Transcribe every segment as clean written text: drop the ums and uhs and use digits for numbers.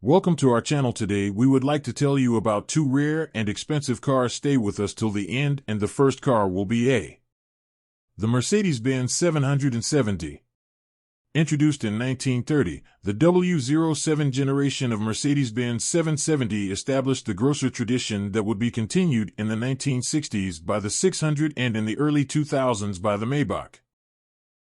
Welcome to our channel. Today we would like to tell you about two rare and expensive cars. Stay with us till the end, and the first car will be the Mercedes-Benz 770. Introduced in 1930, the W07 generation of Mercedes-Benz 770 established the grosser tradition that would be continued in the 1960s by the 600 and in the early 2000s by the Maybach.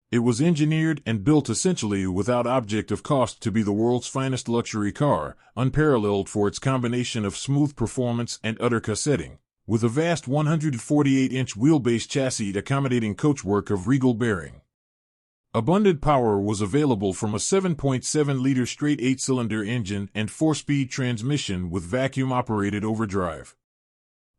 It was engineered and built essentially without object of cost to be the world's finest luxury car, unparalleled for its combination of smooth performance and utter cussetting, with a vast 148-inch wheelbase chassis accommodating coachwork of regal bearing. Abundant power was available from a 7.7-liter straight 8-cylinder engine and 4-speed transmission with vacuum-operated overdrive.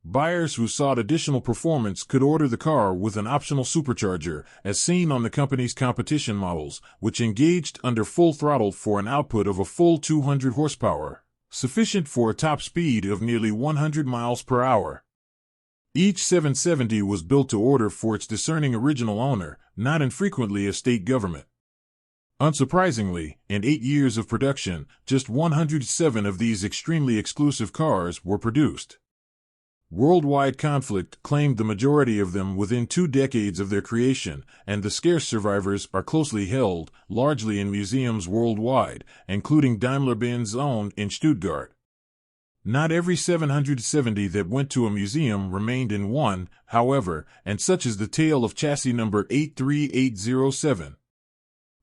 Buyers who sought additional performance could order the car with an optional supercharger, as seen on the company's competition models, which engaged under full throttle for an output of a full 200 horsepower, sufficient for a top speed of nearly 100 miles per hour. Each 770 was built to order for its discerning original owner, not infrequently a state government. Unsurprisingly, in 8 years of production, just 107 of these extremely exclusive cars were produced. Worldwide conflict claimed the majority of them within 2 decades of their creation, and the scarce survivors are closely held, largely in museums worldwide, including Daimler-Benz owned in Stuttgart. Not every 770 that went to a museum remained in one, however, and such is the tale of chassis number 83807.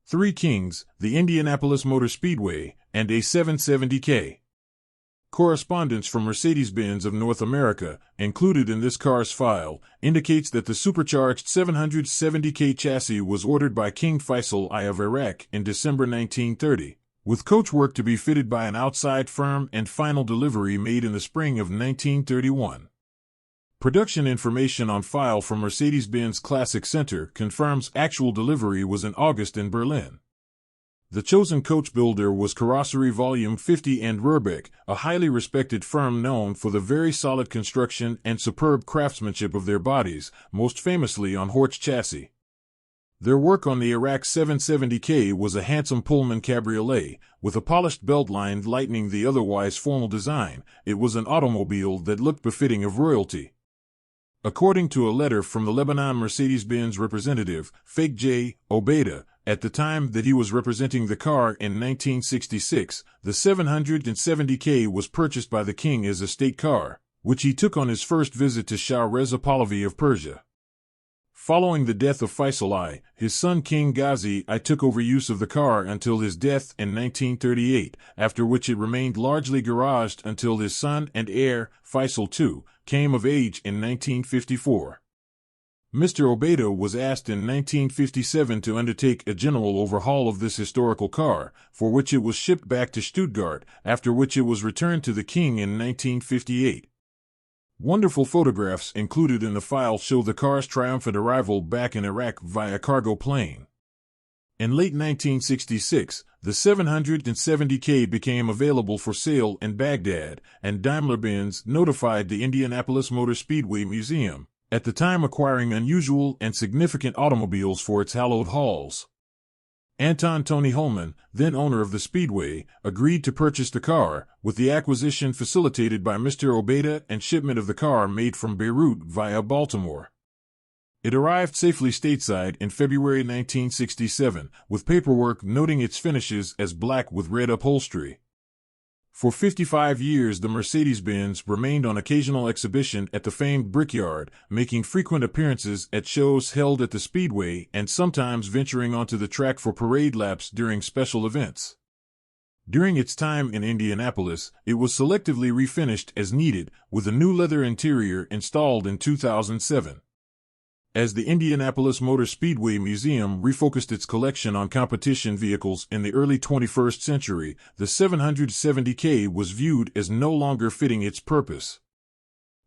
Three Kings, the Indianapolis Motor Speedway, and a 770K. Correspondence from Mercedes-Benz of North America, included in this car's file, indicates that the supercharged 770K chassis was ordered by King Faisal I of Iraq in December 1930, with coachwork to be fitted by an outside firm and final delivery made in the spring of 1931. Production information on file from Mercedes-Benz Classic Center confirms actual delivery was in August in Berlin. The chosen coach builder was Carrosserie Volume 50 and Rurbeck, a highly respected firm known for the very solid construction and superb craftsmanship of their bodies, most famously on Horch chassis. Their work on the Iraq 770K was a handsome Pullman cabriolet, with a polished beltline lightening the otherwise formal design. It was an automobile that looked befitting of royalty. According to a letter from the Lebanon Mercedes-Benz representative, Fake J. Obeida, at the time that he was representing the car in 1966, the 770K was purchased by the king as a state car, which he took on his first visit to Shah Reza Pahlavi of Persia. Following the death of Faisal I, his son King Ghazi I took over use of the car until his death in 1938, after which it remained largely garaged until his son and heir, Faisal II, came of age in 1954. Mr. Obeida was asked in 1957 to undertake a general overhaul of this historical car, for which it was shipped back to Stuttgart, after which it was returned to the king in 1958. Wonderful photographs included in the file show the car's triumphant arrival back in Iraq via cargo plane. In late 1966, the 770K became available for sale in Baghdad, and Daimler-Benz notified the Indianapolis Motor Speedway Museum, at the time acquiring unusual and significant automobiles for its hallowed halls. Anton Tony Holman, then owner of the Speedway, agreed to purchase the car, with the acquisition facilitated by Mr. Obeida and shipment of the car made from Beirut via Baltimore. It arrived safely stateside in February 1967, with paperwork noting its finishes as black with red upholstery. For 55 years the Mercedes-Benz remained on occasional exhibition at the famed Brickyard, making frequent appearances at shows held at the Speedway and sometimes venturing onto the track for parade laps during special events. During its time in Indianapolis, it was selectively refinished as needed, with a new leather interior installed in 2007. As the Indianapolis Motor Speedway Museum refocused its collection on competition vehicles in the early 21st century, the 770K was viewed as no longer fitting its purpose.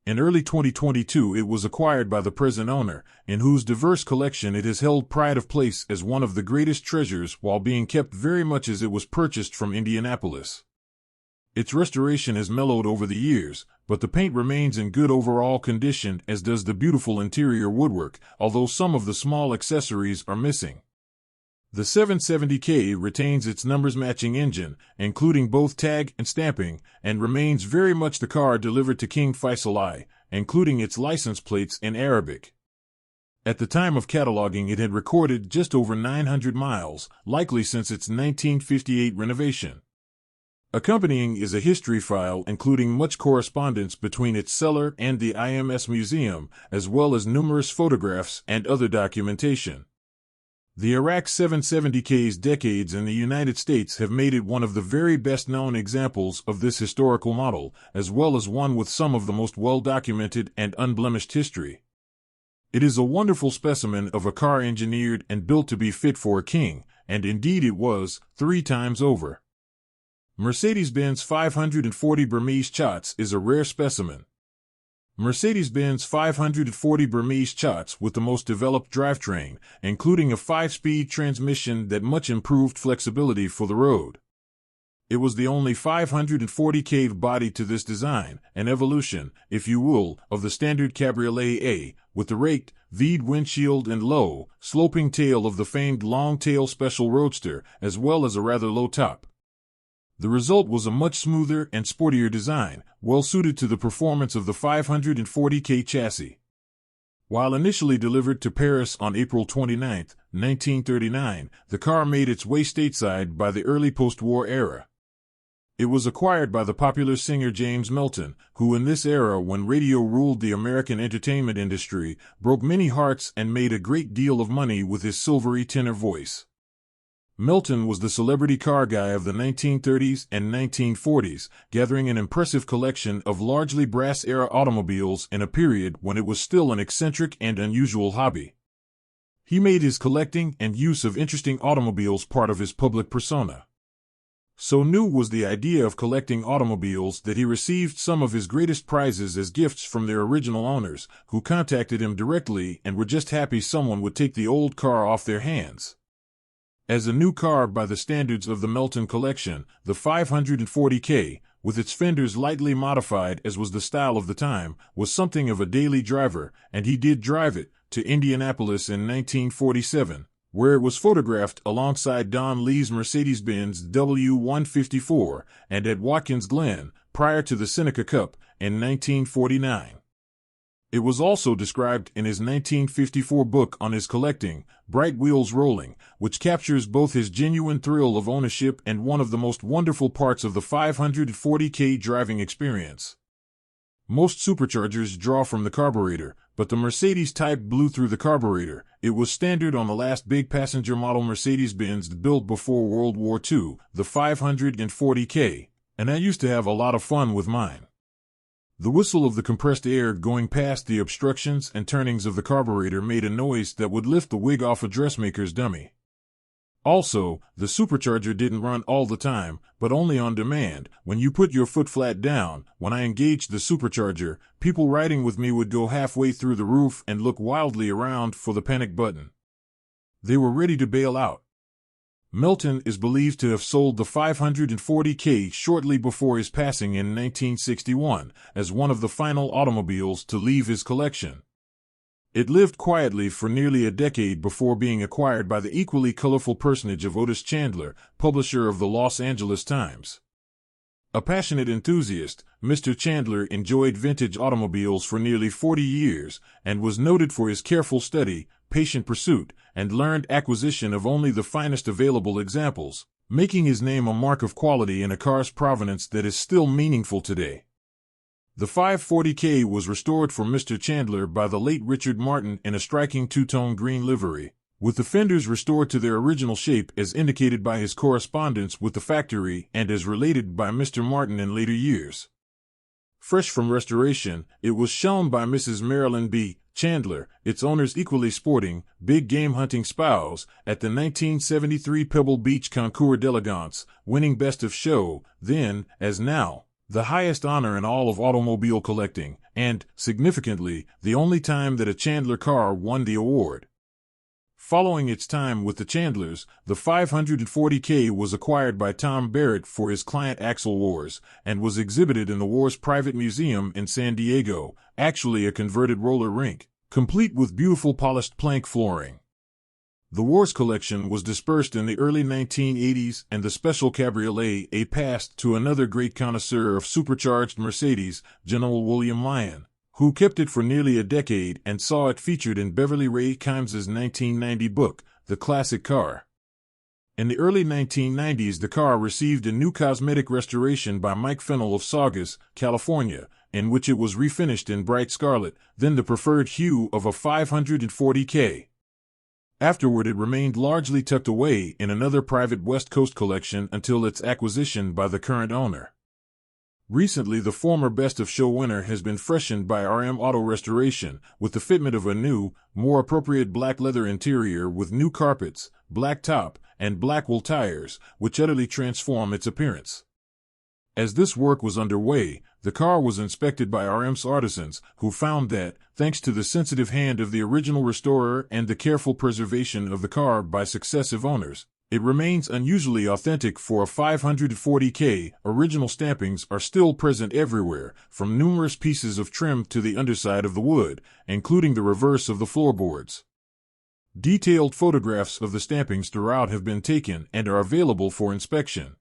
In early 2022 it was acquired by the present owner, in whose diverse collection it has held pride of place as one of the greatest treasures while being kept very much as it was purchased from Indianapolis. Its restoration has mellowed over the years, but the paint remains in good overall condition, as does the beautiful interior woodwork, although some of the small accessories are missing. The 770K retains its numbers-matching engine, including both tag and stamping, and remains very much the car delivered to King Faisal I, including its license plates in Arabic. At the time of cataloging, it had recorded just over 900 miles, likely since its 1958 renovation. Accompanying is a history file including much correspondence between its seller and the IMS Museum, as well as numerous photographs and other documentation. The Iraq 770K's decades in the United States have made it one of the very best-known examples of this historical model, as well as one with some of the most well-documented and unblemished history. It is a wonderful specimen of a car engineered and built to be fit for a king, and indeed it was, 3 times over. Mercedes-Benz 540 Burmese Chats is a rare specimen. Mercedes-Benz 540 Burmese Chats with the most developed drivetrain, including a 5-speed transmission that much improved flexibility for the road. It was the only 540 cave body to this design, an evolution, if you will, of the standard Cabriolet A, with the raked, V'd windshield and low, sloping tail of the famed long-tail Special Roadster, as well as a rather low top. The result was a much smoother and sportier design, well suited to the performance of the 540K chassis. While initially delivered to Paris on April 29, 1939, the car made its way stateside by the early post-war era. It was acquired by the popular singer James Melton, who in this era, when radio ruled the American entertainment industry, broke many hearts and made a great deal of money with his silvery tenor voice. Melton was the celebrity car guy of the 1930s and 1940s, gathering an impressive collection of largely brass-era automobiles in a period when it was still an eccentric and unusual hobby. He made his collecting and use of interesting automobiles part of his public persona. So new was the idea of collecting automobiles that he received some of his greatest prizes as gifts from their original owners, who contacted him directly and were just happy someone would take the old car off their hands. As a new car by the standards of the Melton collection, the 540K, with its fenders lightly modified as was the style of the time, was something of a daily driver, and he did drive it, to Indianapolis in 1947, where it was photographed alongside Don Lee's Mercedes-Benz W154, and at Watkins Glen, prior to the Seneca Cup, in 1949. It was also described in his 1954 book on his collecting, Bright Wheels Rolling, which captures both his genuine thrill of ownership and one of the most wonderful parts of the 540K driving experience. Most superchargers draw from the carburetor, but the Mercedes type blew through the carburetor. It was standard on the last big passenger model Mercedes-Benz built before World War II, the 540K, and I used to have a lot of fun with mine. The whistle of the compressed air going past the obstructions and turnings of the carburetor made a noise that would lift the wig off a dressmaker's dummy. Also, the supercharger didn't run all the time, but only on demand. When you put your foot flat down, when I engaged the supercharger, people riding with me would go halfway through the roof and look wildly around for the panic button. They were ready to bail out. Melton is believed to have sold the 540K shortly before his passing in 1961, as one of the final automobiles to leave his collection. It lived quietly for nearly a decade before being acquired by the equally colorful personage of Otis Chandler, publisher of the Los Angeles Times. A passionate enthusiast, Mr. Chandler enjoyed vintage automobiles for nearly 40 years and was noted for his careful study, patient pursuit, and learned acquisition of only the finest available examples, making his name a mark of quality in a car's provenance that is still meaningful today. The 540K was restored for Mr. Chandler by the late Richard Martin in a striking two-tone green livery, with the fenders restored to their original shape as indicated by his correspondence with the factory and as related by Mr. Martin in later years. Fresh from restoration, it was shown by Mrs. Marilyn B. Chandler, its owner's equally sporting, big game hunting spouse, at the 1973 Pebble Beach Concours d'Elegance, winning Best of Show, then, as now, the highest honor in all of automobile collecting, and, significantly, the only time that a Chandler car won the award. Following its time with the Chandlers, the 540K was acquired by Tom Barrett for his client Axel Wars, and was exhibited in the Wars Private Museum in San Diego, actually a converted roller rink, complete with beautiful polished plank flooring. The Wars collection was dispersed in the early 1980s, and the Special Cabriolet A passed to another great connoisseur of supercharged Mercedes, General William Lyon, who kept it for nearly a decade and saw it featured in Beverly Ray Kimes's 1990 book, The Classic Car. In the early 1990s, the car received a new cosmetic restoration by Mike Fennell of Saugus, California, in which it was refinished in bright scarlet, then the preferred hue of a 540K. Afterward, it remained largely tucked away in another private West Coast collection until its acquisition by the current owner. Recently, the former Best of Show winner has been freshened by RM Auto Restoration with the fitment of a new, more appropriate black leather interior with new carpets, black top, and black wool tires, which utterly transform its appearance. As this work was underway, the car was inspected by RM's artisans, who found that, thanks to the sensitive hand of the original restorer and the careful preservation of the car by successive owners, it remains unusually authentic for a 540K. Original stampings are still present everywhere, from numerous pieces of trim to the underside of the wood, including the reverse of the floorboards. Detailed photographs of the stampings throughout have been taken and are available for inspection.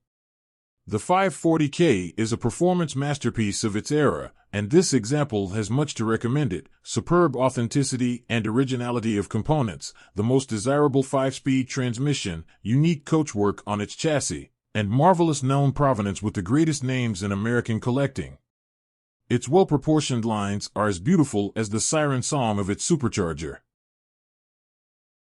The 540K is a performance masterpiece of its era, and this example has much to recommend it: superb authenticity and originality of components, the most desirable 5-speed transmission, unique coachwork on its chassis, and marvelous known provenance with the greatest names in American collecting. Its well-proportioned lines are as beautiful as the siren song of its supercharger.